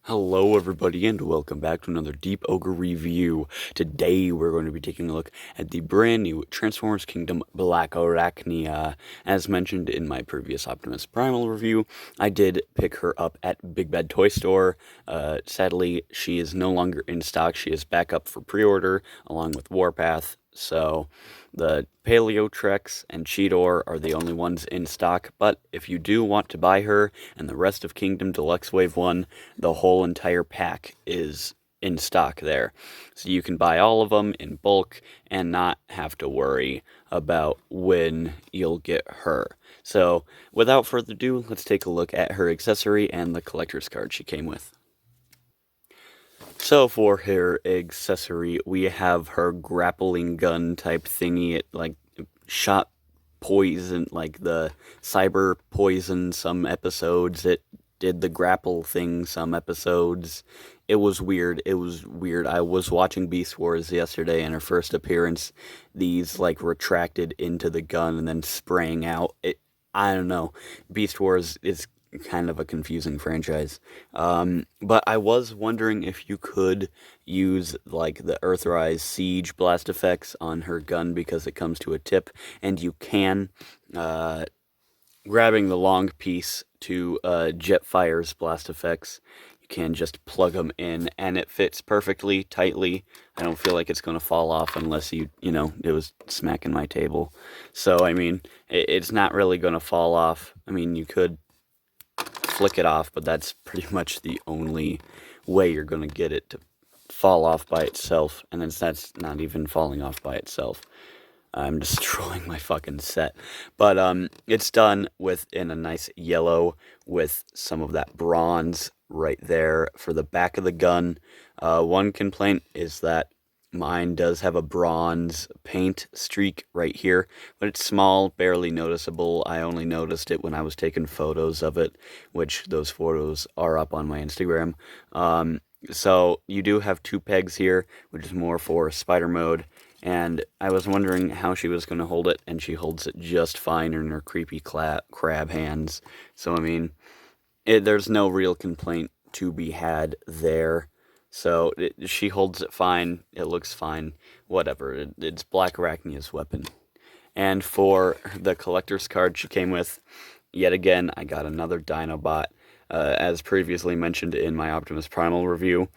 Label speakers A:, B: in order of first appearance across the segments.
A: Hello everybody and welcome back to another Deep Ogre review. Today we're going to be taking a look at the brand new Transformers Kingdom Blackarachnia. As mentioned in my previous Optimus Primal review, I did pick her up at Big Bad Toy Store. Sadly, she is no longer in stock. She is back up for pre-order along with Warpath. So the Paleo Trex and Cheetor are the only ones in stock, but if you do want to buy her and the rest of Kingdom Deluxe Wave 1, the whole entire pack is in stock there. So you can buy all of them in bulk and not have to worry about when you'll get her. So without further ado, let's take a look at her accessory and the collector's card she came with. So for her accessory, we have her grappling gun type thingy. It shot poison, like the cyber poison some episodes. It did the grapple thing some episodes. It was weird. I was watching Beast Wars yesterday, and her first appearance, these retracted into the gun and then spraying out. I don't know. Beast Wars is kind of a confusing franchise. But I was wondering if you could use the Earthrise Siege blast effects on her gun because it comes to a tip, and you can. Grabbing the long piece to Jetfire's blast effects, you can just plug them in, and it fits perfectly, tightly. I don't feel like it's going to fall off unless it was smacking my table. So, I mean, it's not really going to fall off. I mean, you could flick it off, but that's pretty much the only way you're going to get it to fall off by itself, and then that's not even falling off by itself. I'm destroying my fucking set. But it's done in a nice yellow with some of that bronze right there for the back of the gun. One complaint is that mine does have a bronze paint streak right here, but it's small, barely noticeable. I only noticed it when I was taking photos of it, which those photos are up on my Instagram. So you do have two pegs here, which is more for spider mode. And I was wondering how she was going to hold it, and she holds it just fine in her creepy crab hands. So, I mean, there's no real complaint to be had there. So, she holds it fine, it looks fine, whatever. It's Blackarachnia's weapon. And for the collector's card she came with, yet again, I got another Dinobot, as previously mentioned in my Optimus Primal review.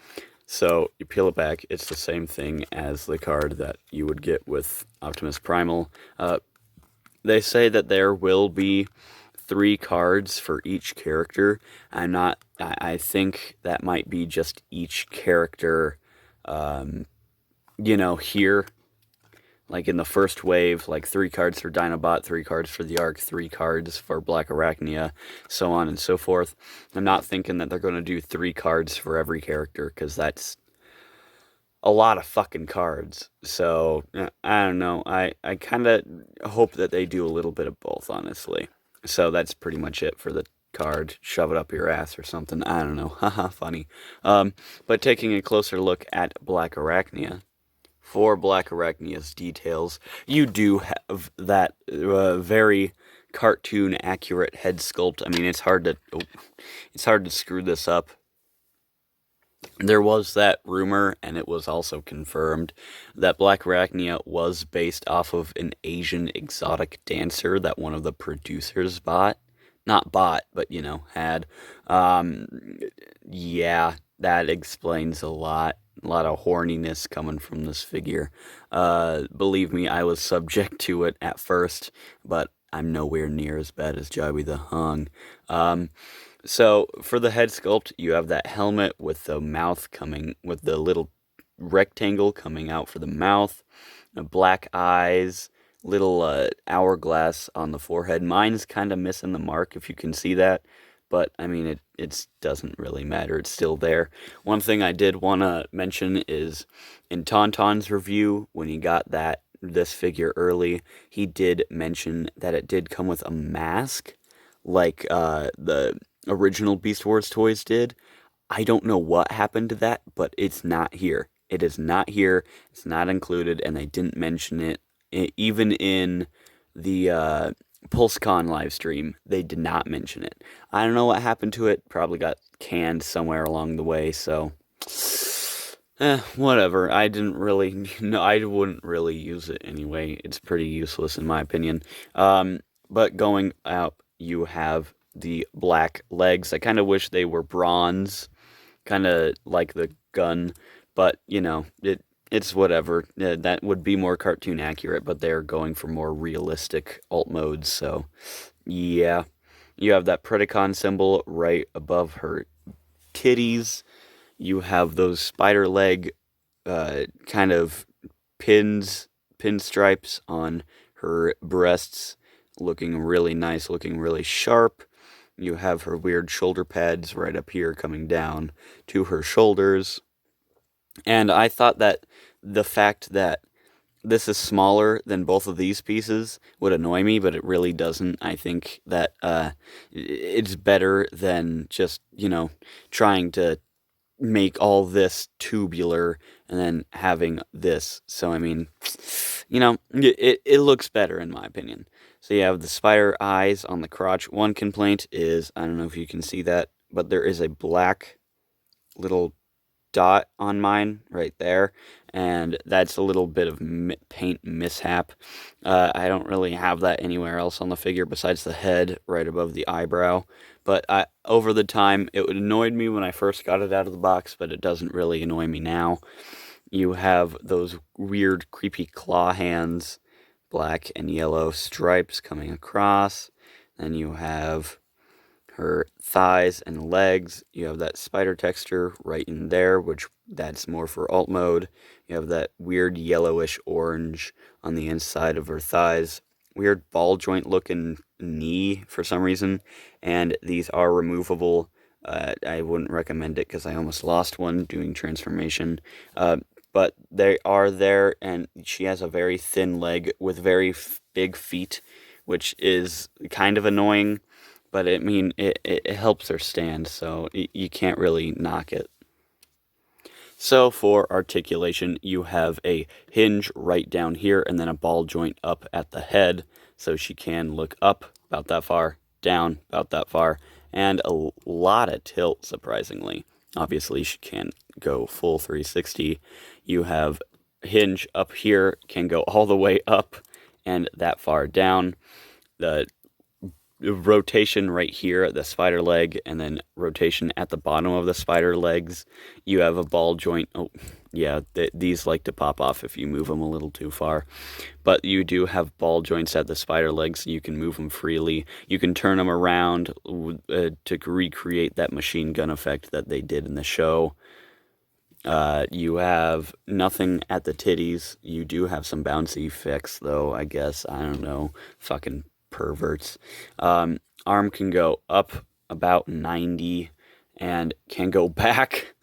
A: So you peel it back, it's the same thing as the card that you would get with Optimus Primal. They say that there will be 3 cards for each character. I think that might be just each character, here. Like in the first wave, 3 cards for Dinobot, 3 cards for the Ark, 3 cards for Blackarachnia, so on and so forth. I'm not thinking that they're going to do 3 cards for every character, because that's a lot of fucking cards. So, I don't know. I kind of hope that they do a little bit of both, honestly. So that's pretty much it for the card. Shove it up your ass or something. I don't know. Haha, funny. But taking a closer look at Blackarachnia, for Blackarachnia's details, you do have that very cartoon accurate head sculpt. I mean, it's hard to screw this up. There was that rumor, and it was also confirmed, that Blackarachnia was based off of an Asian exotic dancer that one of the producers bought. Not bought, but, had. Yeah, that explains a lot. A lot of horniness coming from this figure. Believe me, I was subject to it at first, but I'm nowhere near as bad as Jobby the Hung. So for the head sculpt, you have that helmet with the mouth with the little rectangle coming out for the mouth, black eyes, little hourglass on the forehead. Mine's kind of missing the mark, if you can see that. But, I mean, it doesn't really matter. It's still there. One thing I did want to mention is in Tauntaun's review, when he got this figure early, he did mention that it did come with a mask, like the original Beast Wars toys did. I don't know what happened to that, but it's not here. It is not here. It's not included, and they didn't mention it even in the PulseCon live stream, they did not mention it. I don't know what happened to it. Probably got canned somewhere along the way. So, whatever. I didn't really. No, I wouldn't really use it anyway. It's pretty useless in my opinion. But going out, you have the black legs. I kind of wish they were bronze, kind of like the gun, but it's whatever. That would be more cartoon accurate, but they're going for more realistic alt modes, so yeah. You have that Predacon symbol right above her titties. You have those spider leg kind of pinstripes on her breasts, looking really nice, looking really sharp. You have her weird shoulder pads right up here coming down to her shoulders. And I thought that the fact that this is smaller than both of these pieces would annoy me, but it really doesn't. I think that it's better than just, trying to make all this tubular and then having this. So, I mean, it looks better in my opinion. So you have the spider eyes on the crotch. One complaint is, I don't know if you can see that, but there is a black little dot on mine right there, and that's a little bit of paint mishap. I don't really have that anywhere else on the figure besides the head right above the eyebrow, but over the time it annoyed me when I first got it out of the box, but it doesn't really annoy me now. You have those weird creepy claw hands, black and yellow stripes coming across. Then you have her thighs and legs. You have that spider texture right in there, which that's more for alt mode. You have that weird yellowish orange on the inside of her thighs. Weird ball joint looking knee for some reason, and these are removable. I wouldn't recommend it because I almost lost one doing transformation. But they are there, and she has a very thin leg with very big feet, which is kind of annoying. But it helps her stand, so you can't really knock it. So for articulation, you have a hinge right down here and then a ball joint up at the head, so she can look up about that far, down about that far, and a lot of tilt, surprisingly. Obviously, she can't go full 360. You have hinge up here, can go all the way up and that far down. The rotation right here at the spider leg, and then rotation at the bottom of the spider legs. You have a ball joint. Oh, yeah, these like to pop off if you move them a little too far. But you do have ball joints at the spider legs, so you can move them freely. You can turn them around to recreate that machine gun effect that they did in the show. You have nothing at the titties. You do have some bouncy effects, though, I guess. I don't know. Fucking perverts. Arm can go up about 90 and can go back.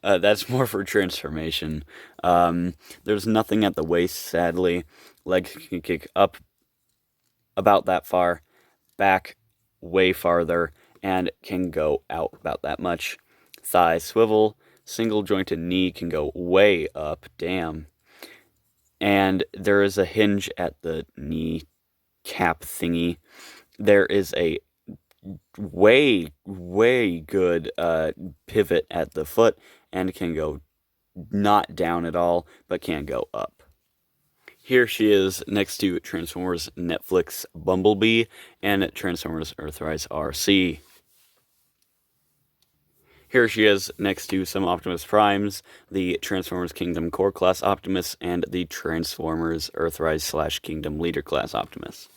A: That's more for transformation. There's nothing at the waist, sadly. Leg can kick up about that far, back way farther, and can go out about that much. Thigh swivel, single jointed knee can go way up. Damn. And there is a hinge at the knee cap thingy. There is a way good pivot at the foot, and can go not down at all, but can go up. Here she is next to Transformers Netflix Bumblebee and Transformers Earthrise RC. Here she is next to some Optimus Primes, the Transformers Kingdom Core Class Optimus, and the Transformers Earthrise / Kingdom Leader Class Optimus.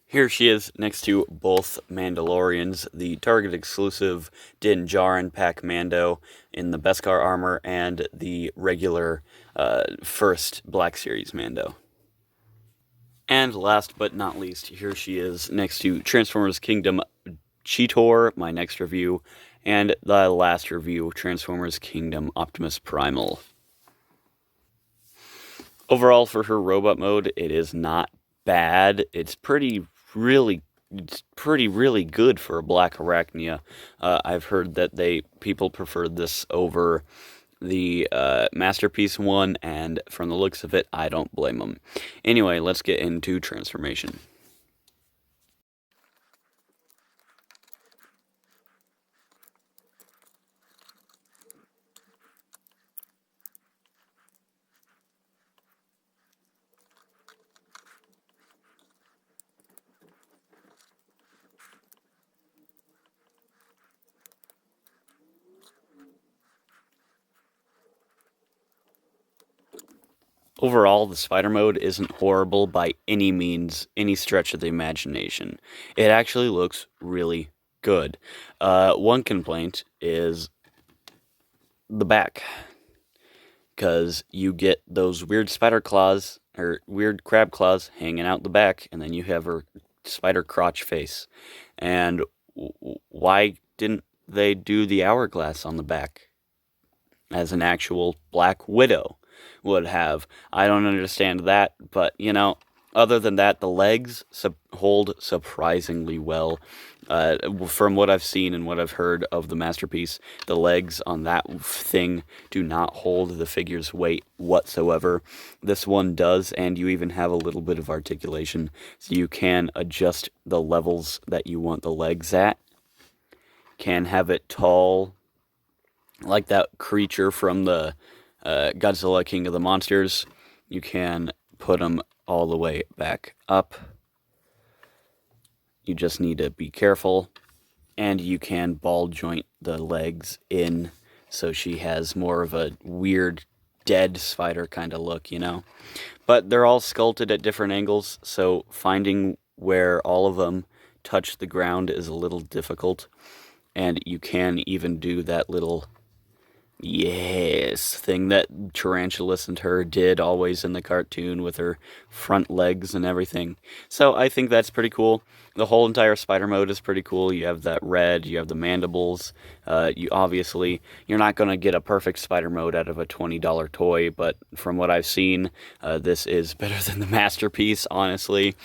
A: Here she is next to both Mandalorians, the Target exclusive Din Djarin Pack Mando in the Beskar armor, and the regular first Black Series Mando. And last but not least, here she is next to Transformers Kingdom Cheetor, my next review, and the last review, Transformers Kingdom Optimus Primal. Overall, for her robot mode, it is not bad. It's really good for a Blackarachnia. I've heard that people preferred this over the Masterpiece one, and from the looks of it, I don't blame them. Anyway, let's get into transformation. Overall, the spider mode isn't horrible by any means, any stretch of the imagination. It actually looks really good. One complaint is the back, because you get those weird spider claws, or weird crab claws, hanging out the back, and then you have her spider crotch face. And why didn't they do the hourglass on the back as an actual Black Widow would have? I don't understand that, but other than that, the legs hold surprisingly well. From what I've seen and what I've heard of the Masterpiece, the legs on that thing do not hold the figure's weight whatsoever. This one does, and you even have a little bit of articulation, so you can adjust the levels that you want the legs at. Can have it tall, like that creature from the Godzilla King of the Monsters. You can put them all the way back up. You just need to be careful. And you can ball joint the legs in, so she has more of a weird dead spider kind of look, But they're all sculpted at different angles, so finding where all of them touch the ground is a little difficult. And you can even do that little thing that Tarantulas and her did always in the cartoon with her front legs and everything. So I think that's pretty cool. The whole entire spider mode is pretty cool. You have that red, you have the mandibles. You're not going to get a perfect spider mode out of a $20 toy, but from what I've seen, this is better than the Masterpiece, honestly.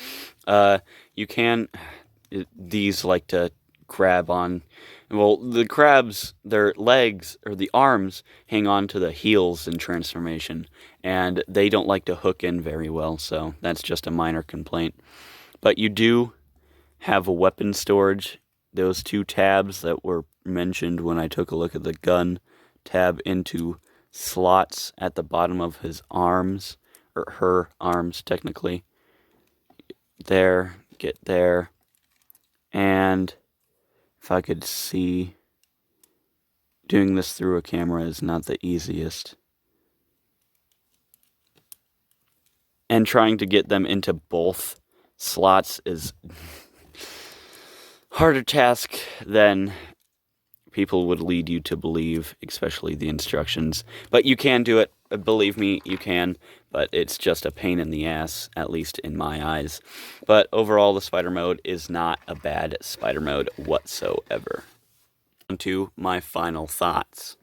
A: These like to grab on. Well, the crabs, their legs, or the arms, hang on to the heels in transformation, and they don't like to hook in very well, so that's just a minor complaint. But you do have a weapon storage. Those two tabs that were mentioned when I took a look at the gun tab into slots at the bottom of his arms, or her arms, technically. There, get there, and if I could see, doing this through a camera is not the easiest. And trying to get them into both slots is harder task than people would lead you to believe, especially the instructions. But you can do it. Believe me, you can. But it's just a pain in the ass, at least in my eyes. But overall, the spider mode is not a bad spider mode whatsoever. On to my final thoughts.